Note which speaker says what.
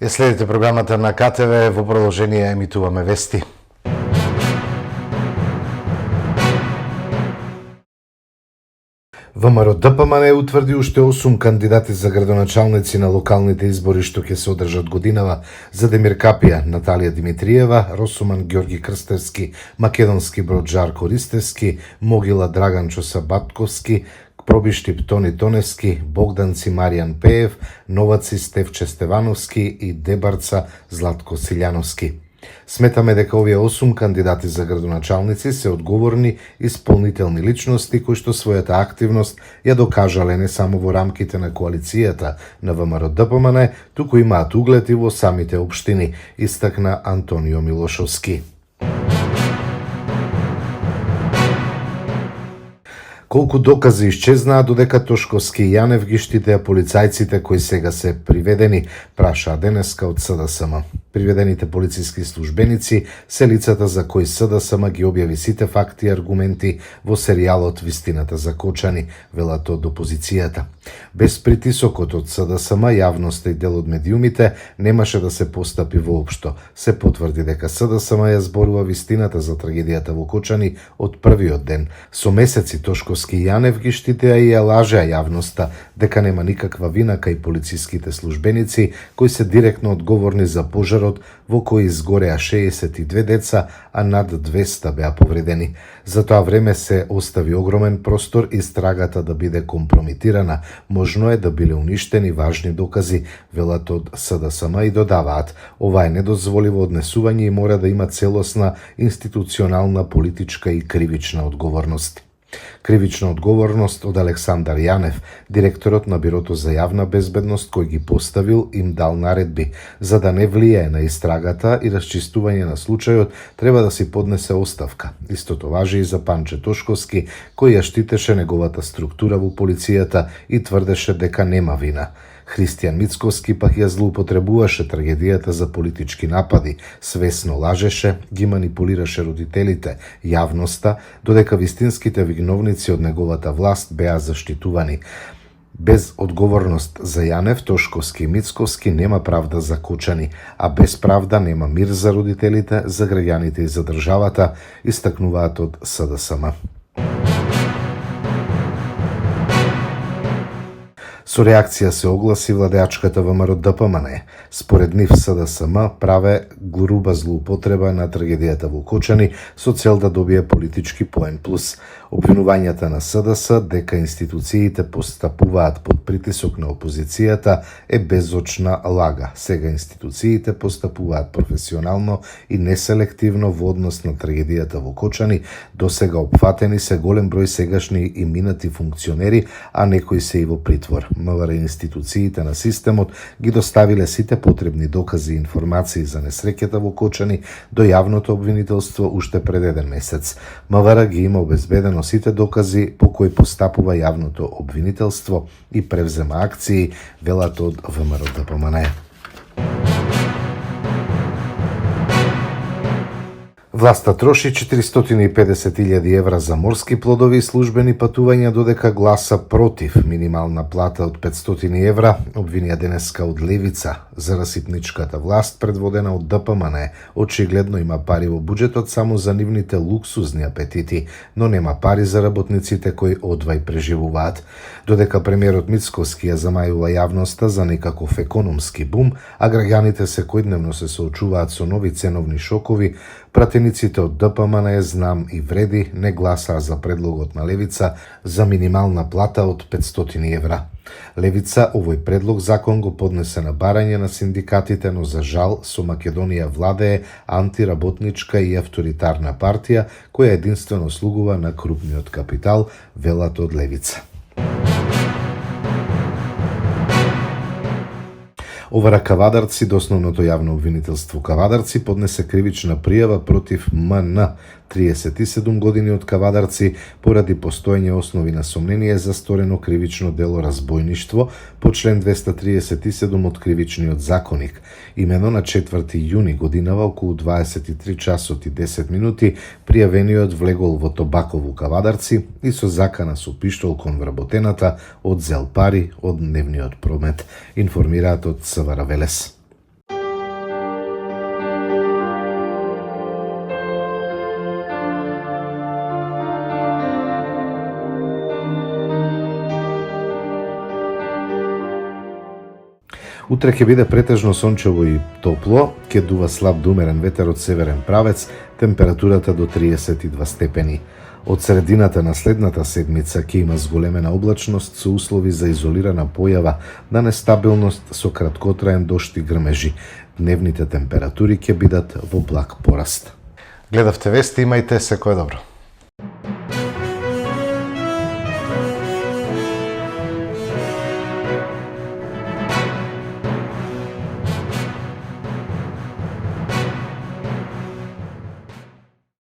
Speaker 1: Ја следите програмата на КТВ, во продолжение емитуваме вести. ВМРО-ДПМН утврди уште 8 кандидати за градоначалници на локалните избори што ќе се одржат годинава: Задемир Капија, Наталија Димитриева, Росуман Ѓорги Крстевски, Македонски Брод Жарко Ристевски, Могила Драганчо Сабатковски, Пробиштип Тони Тоневски, Богданци Маријан Пеев, Новаци Стевче Стевановски и Дебарца Златко Силјановски. Сметаме дека овие 8 кандидати за градоначалници се одговорни, исполнителни личности кои што својата активност ја докажале не само во рамките на коалицијата на ВМРО-ДПМН, туку имаат углед и во самите општини, истакна Антонио Милошовски. Колку докази исчезнаа додека Тошковски и Јанев ги штитеа полицајците кои сега се приведени, прашаа денеска од СДСМ. Приведените полициски службеници се лицата за кои СДСМ ги објави сите факти и аргументи во серијалот Вистината за Кочани, велат од опозицијата. Без притисокот од СДСМ, јавноста и дел од медиумите немаше да се постапи воопшто. Се потврди дека СДСМ ја зборува вистината за трагедијата во Кочани од првиот ден. Со месеци Тошковски и Јанев ги штитеа и ја лажеа јавноста дека нема никаква вина кај полициските службеници кои се директно одговорни за пожарот во кој изгореа 62 деца, а над 200 беа повредени. За тоа време се остави огромен простор истрагата да биде компромитирана. Можно е да биле уништени важни докази, велат од СДСМ и додаваат: ова е недозволиво однесување и мора да има целосна институционална, политичка и кривична одговорност. Кривична одговорност од Александар Јанев, директорот на Бирото за јавна безбедност, кој ги поставил, им дал наредби. За да не влијае на истрагата и расчистување на случајот, треба да си поднесе оставка. Истото важи и за Панче Тошковски, кој ја штитеше неговата структура во полицијата и тврдеше дека нема вина. Христијан Мицковски пак ја злоупотребуваше трагедијата за политички напади, свесно лажеше, ги манипулираше родителите, јавноста, додека вистинските виновници од неговата власт беа заштитувани. Без одговорност за Јанев, Тошковски и Мицковски нема правда за Кочани, а без правда нема мир за родителите, за граѓаните и за државата, истакнуваат од СДСМ. Со реакција се огласи владеачката ВМРО-ДПМН. Според нив СДСМ праве груба злоупотреба на трагедијата во Кочани со цел да добие политички поен плюс. Обвинувањата на СДС дека институциите постапуваат под притисок на опозицијата е безочна лага. Сега институциите постапуваат професионално и неселективно во однос на трагедијата во Кочани. Досега опфатени се голем број сегашни и минати функционери, а некои се и во притвор. МВР институциите на системот ги доставиле сите потребни докази и информации за несреќата во Кочани до јавното обвинителство уште пред еден месец. МВР ги има обезбедено сите докази по кои постапува јавното обвинителство и превзема акции, велат од ВМРО-ДПМН. Власта троши 450.000 евра за морски плодови и службени патувања, додека гласа против минимална плата од 500 евра, обвинија денеска од Левица. За расипничката власт, предводена од ДПМН, очигледно има пари во буџетот само за нивните луксузни апетити, но нема пари за работниците кои одвај преживуваат. Додека премиерот Мицковски ја замајува јавноста за некаков економски бум, а граѓаните секојдневно се соочуваат со нови ценовни шокови, пратениците од ДПМН Знам и Вреди не гласаа за предлогот на Левица за минимална плата од 500 евра. Левица овој предлог закон го поднесе на барање на синдикатите, но за жал со Македонија владее антиработничка и авторитарна партија која единствено слугува на крупниот капитал, велат од Левица. Овара Кавадарци до основното јавно обвинителство Кавадарци поднесе кривична пријава против МН, 37 години од Кавадарци, поради постоење основи на сомнение за сторено кривично дело разбојништво по член 237 од Кривичниот законник. Имено на 4 јуни годинава околу 23 часот и 10 минути пријавениот влегол во Тобаково Кавадарци и со закана со пиштол кон вработената одзел пари од дневниот промет, информираат од СВР Велес. Утре ќе биде претежно сончево и топло, ќе дува слаб до умерен ветер од северен правец, температурата до 32 степени. Од средината на следната седмица ќе има зголемена облачност со услови за изолирана појава на нестабилност со краткотраен дожд и грмежи. Дневните температури ќе бидат во благ пораст. Гледавте вести, имајте секое добро.